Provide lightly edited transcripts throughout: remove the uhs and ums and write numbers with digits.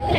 Hai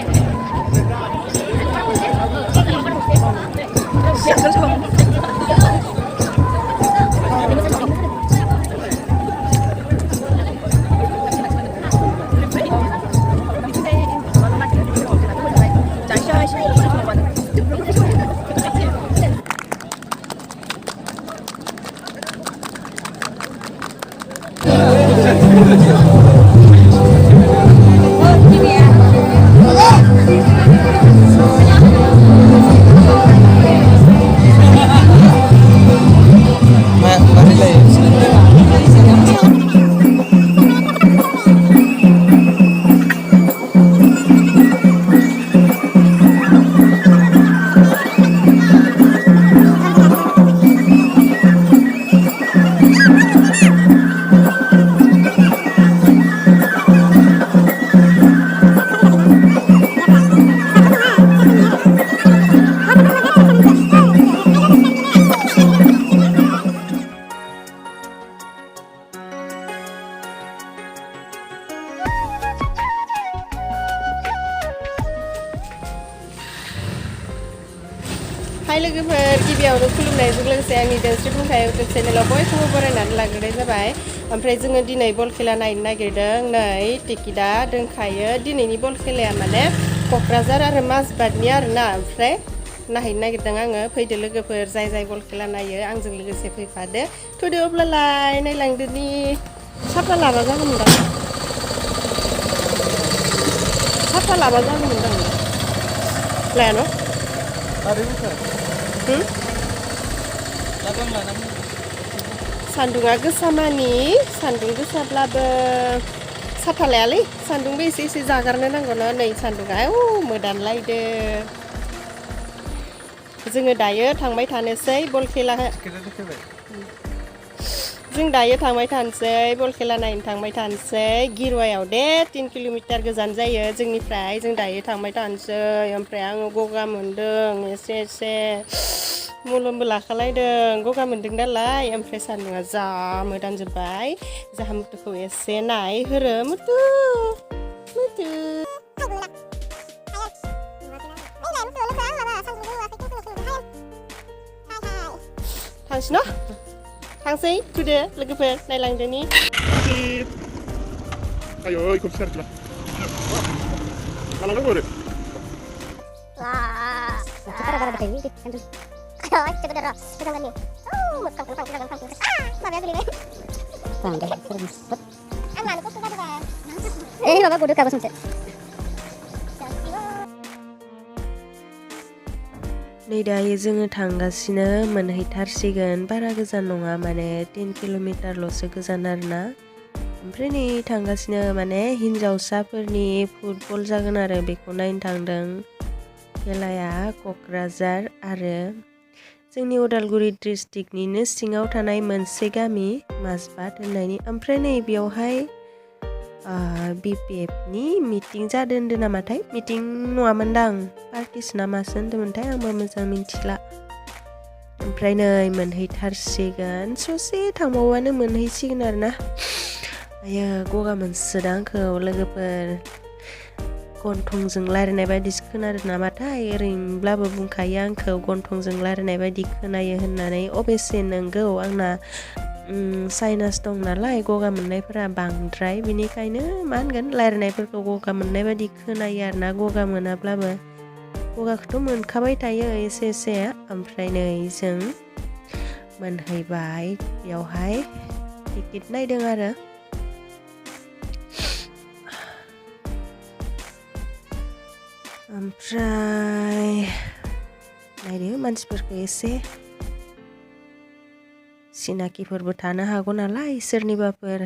लोगोफोर गिबियावनो खुलुमनायजों लोगोसे आंनि दोंस्रि बुंथाय इउटुब चेनेलाव बयखौबो बरायनानै लाग्रोनाय जाबाय। ओमफ्राय जोङो दिनै बल खेला नायनो नागिरदों। नै टिकेटआ दंखायो। दिनैनि बल खेलाया माने क'क्राझार आरो माजबाटनि आरोना। ओमफ्राय नायहैनो नागिरदों आङो। फैदो लोगोफोर जाय जाय बल खेला नायो आंजों लोगोसे फैफादो। थुदो अब्लालाय नायलांदोनि साफा लाबा जागौमोनदां। साफा लाबा जागौमोनदां। लाया न'? सान्दुङा गोसामानि सान्दुं गोसाब्लाबो साथा लायालै सान्दुंबो एसे एसे जागारनो नांगौना नै सान्दुङा मोदानलायदो। जोङो दायो थांबाय थानोसै बल खेला जों दायो थांबाय थानोसै बल खेला नायनो थांबाय थानोसै गिरवायाव दे 3 किल'मिटार गोजान जायो जोंनिफ्राय। जों दायो थांबाय थानोसै। ओमफ्राय आङो गगा मोन्दों एसे मुलुमबो लाखालायदों गगा मोन्दों नालाय। ओमफ्राय सान्दुङा जा मोदानजोब्बाय। जाहा मुथुखौ एसे नायहोरो मुथु थांसै न' थांसै फैदो लोगोफोर नायलांदोनि। Ayo ikut serta. Kalau nggak boleh. Wah, kita ada dewi di kantor. Ayo, kita darah. Kita nggak nih. Makan. Mana beli nih? Bangga, terus. Aman, kok sudah ada. Bapak kudu kabus macet. नै दायो जोङो थांगासिनो मोनहैथारसिगोन। बारा गोजान नङा माने 3 किल'मिटारल'सो गोजान आरोना। ओमफ्राय नै थांगासिनो माने हिन्जावसाफोरनि फुटबल जागोन आरो बेखौ नायनो थांदों। खेलाया क'क्राझार आरो जोंनि उदालगुरि डिस्ट्रिक्टनिनो सिङाव थानाय मोनसे गामि माजबाट होननायनि। ओमफ्राय नै बेयावहाय BPFनि मिटिं जादों होनदों नामाथाय। मिटिं नङामोनदां पार्टिसो ना मासो होन्दोंमोनथाय आंबो मोजां मिन्थिला। ओमफ्राय नै मोनहैथारसिगोन ससे थांबावबानो मोनहैसिगोन आरोना। आयो गगा मोनसोदों आंखौ लोगोफोर। गन्थंजों रायलायनाय बायदिसो खोनादों नामाथाय। ओरैनोब्लाबो बुंखायो आंखौ गन्थंजों रायलायनाय बायदि खोनायो होननानै। अबेसे नंगौ आंना साइनास दं नालाय गगा मोननायफोरा बांद्राय। बेनिखायनो मा होनगोन रायलायनायफोरखौ गगा मोननाय बायदि खोनायो आरोना। गगा मोनाब्लाबो गगाखौथ' मोनखाबाय थायो एसे एसे। ओमफ्राय नै जों मोनहैबाय बेयावहाय टिकेट नायदों आरो। ओमफ्राय नायदो मानसिफोरखौ एसे सिनाकिफोरबो थानो हागौ नालाय सोरनिबाफोर।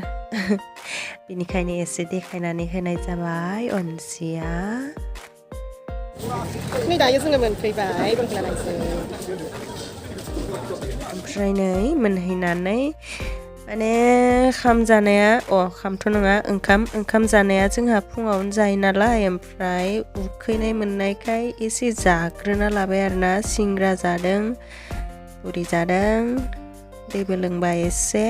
बेनिखायनो एसे देखायनानै होनाय जाबाय अनजिया। नै दायो जोङो मोनफैबाय बल खेला नायसै। ओमफ्राय नै मोनहैनानै माने खाम जानाया खामथ' नङा ओंखाम जानाया जोंहा फुङावनो जायो नालाय। ओमफ्राय उखैनाय मोननायखाय एसे जाग्रोना लाबाय आरोना। सिंग्रा जादों पुरि जादों दैबो लोंबाय एसे।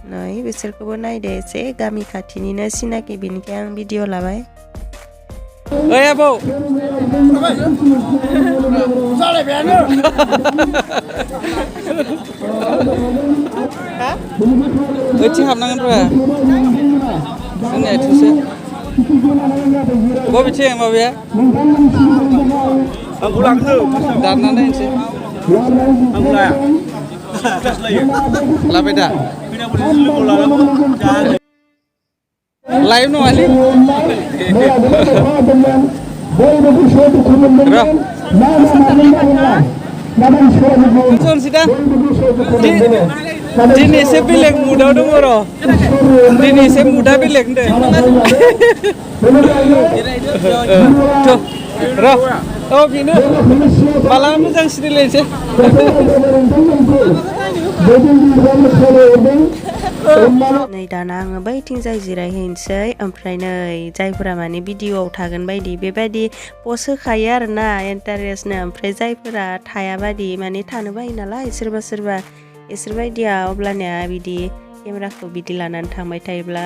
नै बिसोरखौबो नायदो एसे गामि खाथिनिनो सिनाकि बेनिखाय आं भिडिअ लाबाय। Ya Bu. Oiथिं हाबनांगोन र' जोंनिया इथिंसो बबेथिं माबाया आंखौ लांदो दाननानै होनोसै आंखौ लाया लाबाय दा लाइभ नङालै सनसै दा दिनै एसे बेलेग मुदाव दङ र' दिनै एसे मुदा बेलेग होनदों र' औ बेनो माला मोजां सिरिलायनोसै नै दाना आङो बैथिंजाय जिरायहैनोसै ओमफ्राय नै जायफोरा माने भिडिअआव थागोन बायदि बेबायदि पस्ट होखायो आरोना इन्टारेस्टनो ओमफ्राय जायफोरा थाया बायदि माने थानो बायो नालाय सोरबा सोरबा इसोरबायदिया अब्लानिया बिदि केमेराखौ बिदि लानानै थांबाय थायोब्ला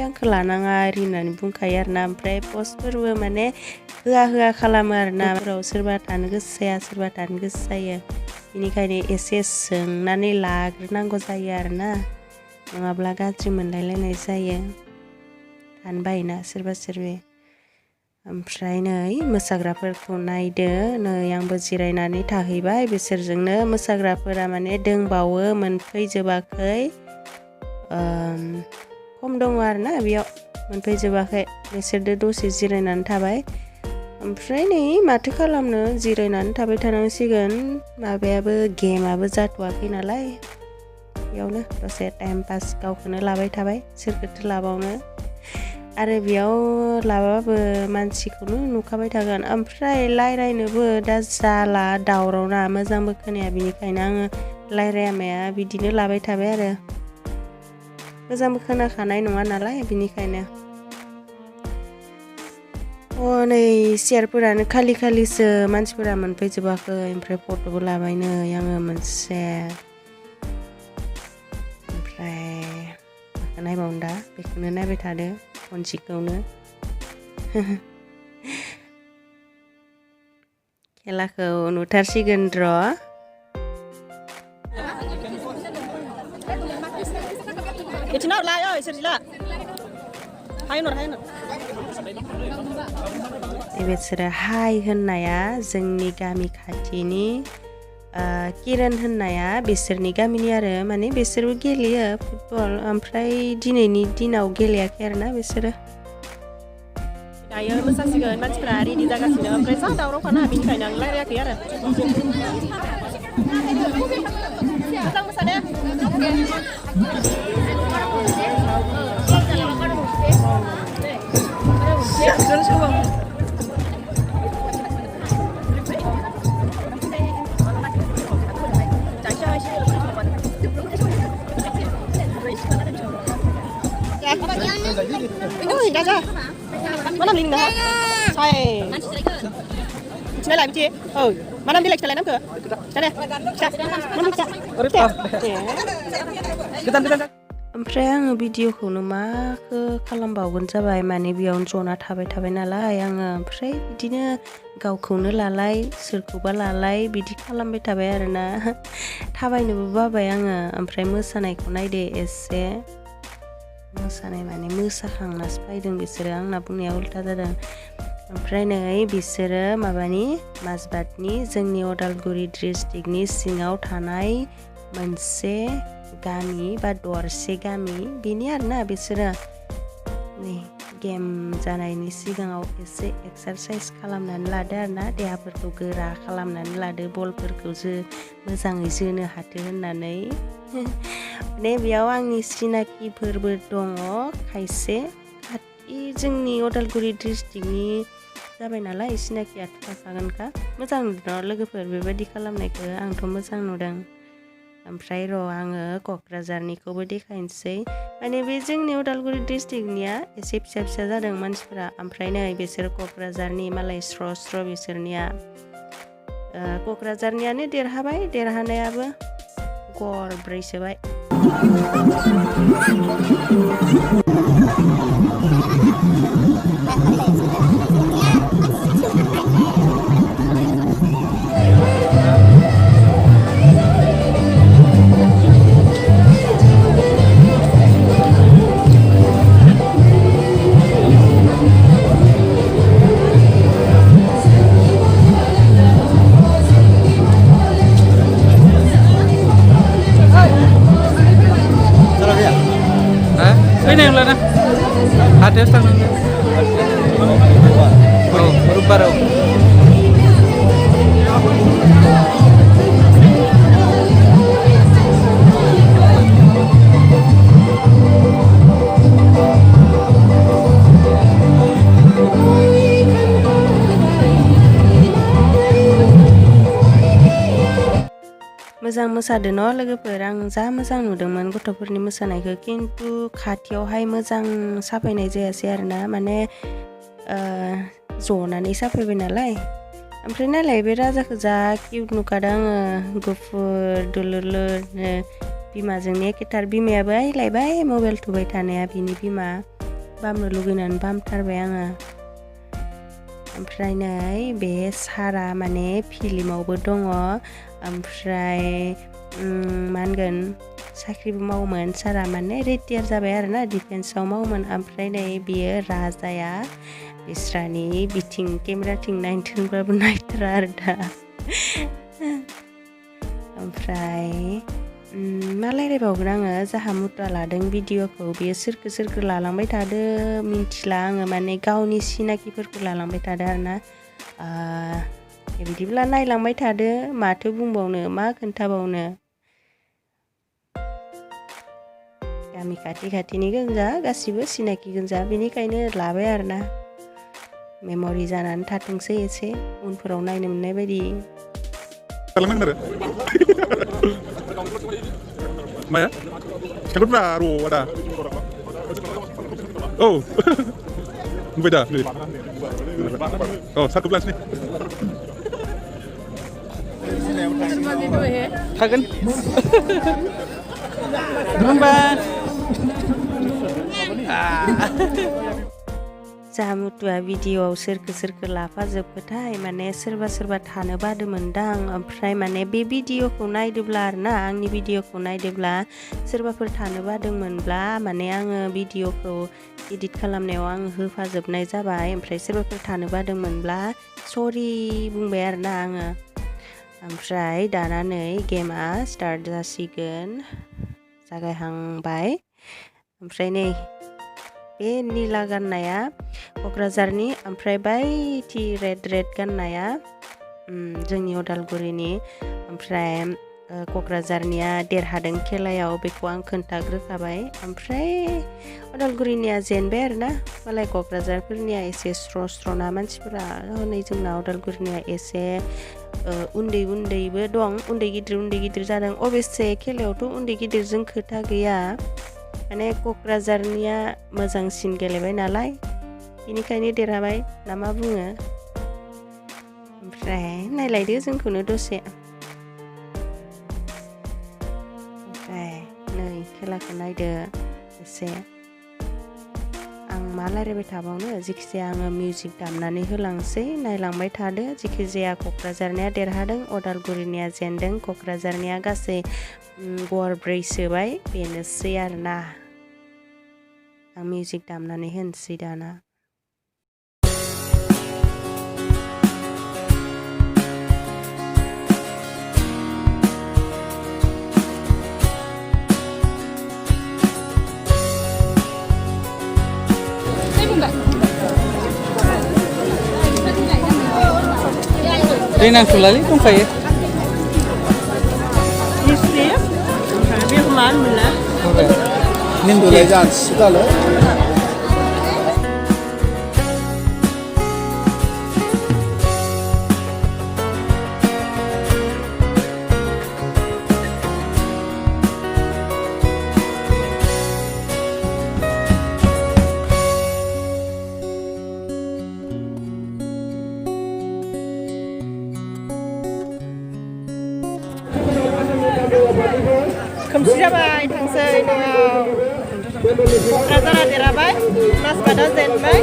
आंखौ लानाङा ओरै होननानै बुंखायो आरोना ओमफ्राय पस्टफोरबो माने होआ खालामो आरोना सोरबा थानो गोसो जाया सोरबा थानो गोसो जायो बेनिखायनो एसे सोंनानै लाग्रोनांगौ जायो आरोना नङाब्ला गाज्रि मोनलायलायनाय जायो थानो बायोना सोरबा सोरबि ओमफ्राय नै मोसाग्राफोरखौ नायदो नै आंबो जिरायनानै थाहैबाय बिसोरजोंनो मोसाग्राफोरा माने दोंबावो मोनफैजोबाखै खम दङ आरोना बेयाव मोनफैजोबाखै बिसोरदो दसे जिरायनानै थाबाय ओमफ्राय नै माथो खालामनो जिरायनानै थाबाय थानांसिगोन माबायाबो गेमाबो जाथ'वाखै नालाय बेयावनो दसे टाइम पास गावखौनो लाबाय थाबाय सोरखौथो लाबावनो आरो बेयाव लाबाबो मानसिखौनो नुखाबाय थागोन ओमफ्राय रायज्लायनोबो दा जाला दावरावना मोजांबो खोनाया बिनिखायनो आङो रायज्लाया माया बिदिनो लाबाय थाबाय आरो मोजांबो खोनाखानाय नङा नालाय बिनिखायनो नै सियारफोरानो खालि खालिसो मानसिफोरा मोनफैजोबाखै ओमफ्राय फट'बो लाबाय नै आङो मोनसे ओमफ्राय माखौ नायबावनो दा बेखौनो नायबाय थादो खनसेखौनो खेलाखौ नुथारसिगोन र' बिसोरो हाय होननाया जोंनि गामि खाथिनि किरण होननाया बिसोरनि गामिनि आरो माने बिसोरबो गेलेयो फुटबल ओमफ्राय दिनैनि दिनाव गेलेयाखै आरोना बिसोरो दायो मोसासिगोन मानसिफ्रा रेडि जागासिनो ओमफ्राय जा दावरावखाना बेनिखायनो आं रायलायाखै आरो मोजां मोसादो Gaza. Mana beli nggak? Saya. Cina lah bici. Oh, mana beli leksa lain ke? Cina. Mana bisa? Kita. ओमफ्राय आङो भिडिअखौनो माखो खालामबावगोन जाबाय माने बेयावनो जना थाबाय नालाय आङो ओमफ्राय बिदिनो गावखौनो लालाय सोरखौबा लालाय बिदि खालामबाय थाबाय आरोना थाबायनोबो बाबाय आङो ओमफ्राय मोसानायखौ नायदो एसे मोसानाय माने मोसाखांनासो फैदों बिसोरो आंना बुंनाया उल्था जादों ओमफ्राय नै बिसोरो माबानि माजबाटनि जोंनि अदालगुरि डिस्ट्रिक्टनि सिङाव थानाय मोनसे गामि बा दरसे गामि बेनि आरोना बिसोरो नै गेम जानायनि सिगाङाव एसे एक्सारसाइज खालामनानै लादो आरोना देहाफोरखौ गोरा खालामनानै लादो बलफोरखौ मोजाङै जोनो हाथो होननानै माने बेयाव आंनि सिनाकिफोरबो दङ खायसे खाथि जोंनि अदालगुरि डिस्ट्रिक्टनि जाबाय नालाय सिनाकियाथ' थाखागोनखा मोजां नुदों लोगोफोर बेबायदि खालामनायखौ आंथ' मोजां नुदों ओमफ्राय र' आङो क'क्राझारनिखौबो देखायनोसै माने बे जोंनि उदालगुरि डिस्ट्रिक्टनिया एसे फिसा जादों मानसिफोरा ओमफ्राय नै बिसोर क'क्राझारनि मालाय स्र' बिसोरनिया क'क्राझारनियानो देरहाबाय देरहानायाबो गरब्रै सोबाय मोजां मोसादो न' लोगोफोर आं जा मोजां नुदोंमोन गथ'फोरनि मोसानायखौ खिन्थु खाथियावहाय मोजां साफायनाय जायासै आरोना माने जनानै साफायबाय नालाय ओमफ्राय नालाय बे राजाखौ जा किउट नुखादों आङो गुफुर दुलुरनो बिमाजोंनो एखेथार बिमायाबो आइलायबाय मबाइल थुबाय थानाया बिनि बिमा बामनो लुगैनानै बामथारबाय आङो ओमफ्राय नै बे सारा माने फिल्मावबो दङ ओमफ्राय मा होनगोन साख्रिबो मावोमोन सारा माने रिटायार जाबाय आरोना डिफेन्सआव मावोमोन ओमफ्राय नै बियो राजाया बिस्रानि बिथिं केमेराथिं नायनो थिनबाबो नायथारा आरो दा ओमफ्राय मा रायलायबावगोन आङो जाहा मुता लादों भिडिअखौ बियो सोरखो लालांबाय थादो मिन्थिला आङो माने गावनि सिनाकिफोरखौ लालांबाय थादो आरोना बिदिब्ला नायलांबाय थादो माथो बुंबावनो मा खोन्थाबावनो गामि खाथिनि गोजा गासिबो सिनाकि गोजा बेनिखायनो लाबाय आरोना मेम'रि जानानै थाथोंसै एसे उनफोराव नायनो मोननाय बायदि Maya? Kalau baru ada. Oh. Beda nih. Oh, 1 nih. थागोन होमबा जामुतुआ भिडिअआव सोरखो लाफाजोबखोथाय माने सोरबा थानो बादोंमोनदां ओमफ्राय माने बे भिडिअखौ नायदोब्ला आरोना आंनि भिडिअखौ नायदोब्ला सोरबाफोर थानो बादोंमोनब्ला माने आङो भिडिअखौ एडिट खालामनायाव आं होफाजोबनाय जाबाय ओमफ्राय सोरबाफोर थानो बादोंमोनब्ला सरि बुंबाय आरोना आङो ओमफ्राय दाना नै गेमा स्टार्ट जासिगोन जागायहांबाय ओमफ्राय नै बे नीला गाननाया क'क्राझारनि ओमफ्राय बायदि रेड गाननाया जोंनि उदालगुरिनि ओमफ्राय क'क्राझारनिया देरहादों खेलायाव बेखौ आं खोन्थाग्रोखाबाय ओमफ्राय उदालगुरिनिया जेनबाय आरोना मालाय क'क्राझारफोरनिया एसे स्र'ना मानसिफोरा हनै जोंना उदालगुरिनिया एसे उन्दैबो दं उन्दै गिदिर जादों अबयसे खेलायावथ' उन्दै गिदिरजों खोथा गैया माने क'क्राझारनिया मोजांसिन गेलेबाय नालाय बेनिखायनो देरहाबाय ना मा बुङो ओमफ्राय नायलायदो जोंखौनो दसे ओमफ्राय नै खेलाखौ नायदो एसे आं मा रायलायबाय थाबावनो जेखिजाया आङो मिउजिक दामनानै होलांसै नायलांबाय थादो जेखिजाया क'क्राझारनिया देरहादों उदालगुरिनिया जेनदों क'क्राझारनिया गासै गरब्रै सोबाय बेनोसै आरोना आं मिउजिक दामनानै होनोसै दाना दै नांथ'लालै दंखायो Mulai jangan kalau खोमसि जाबाय थांसै न'आव क'क्राझारा देरहाबाय मासबादा जेनबाय